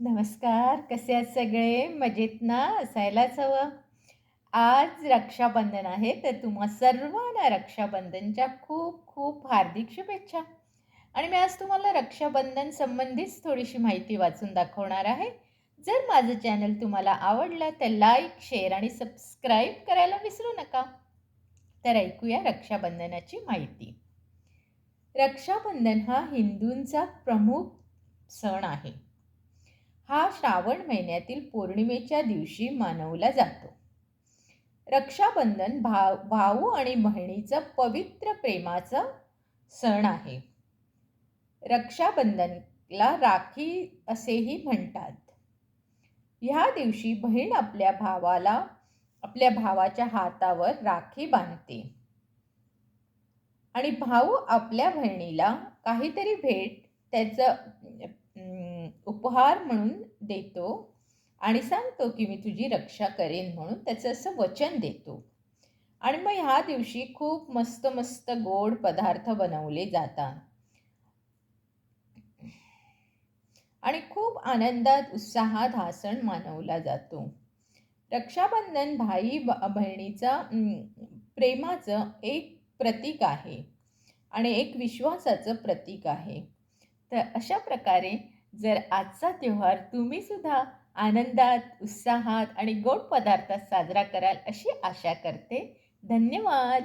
नमस्कार. कसे आहात सगळे? मजेत ना? असायलाच हवं. आज रक्षाबंधन आहे, तर तुम्हा सर्वांना रक्षाबंधनच्या खूप खूप हार्दिक शुभेच्छा. आणि मी आज तुम्हाला रक्षाबंधन संबंधीच थोडीशी माहिती वाचून दाखवणार आहे. जर माझं चॅनल तुम्हाला आवडलं, तर लाईक, शेअर आणि सबस्क्राईब करायला विसरू नका. तर ऐकूया रक्षाबंधनाची माहिती. रक्षाबंधन हा हिंदूंचा प्रमुख सण आहे. हा श्रावण महिन्यातील पौर्णिमेच्या दिवशी मानवला जातो. रक्षाबंधन भाऊ आणि बहिणीचं पवित्र प्रेमाचा सण आहे. रक्षाबंधनला राखी असेही म्हणतात. ह्या दिवशी बहीण आपल्या भावाच्या हातावर राखी बांधते आणि भाऊ आपल्या बहिणीला काहीतरी भेट त्याचं उपहार म्हणून देतो आणि सांगतो की मी तुझी रक्षा करेन म्हणून त्याचं असं वचन देतो. आणि मग ह्या दिवशी खूप मस्त मस्त गोड पदार्थ बनवले जातात आणि खूप आनंदात उत्साहात हा सण मानवला जातो. रक्षाबंधन बहिणीचा प्रेमाचं एक प्रतीक आहे आणि एक विश्वासाचं प्रतीक आहे. तर अशा प्रकारे जर आजचा त्योहार तुम्ही सुद्धा आनंदात, उत्साहात आणि गोड पदार्थात साजरा कराल अशी आशा करते. धन्यवाद.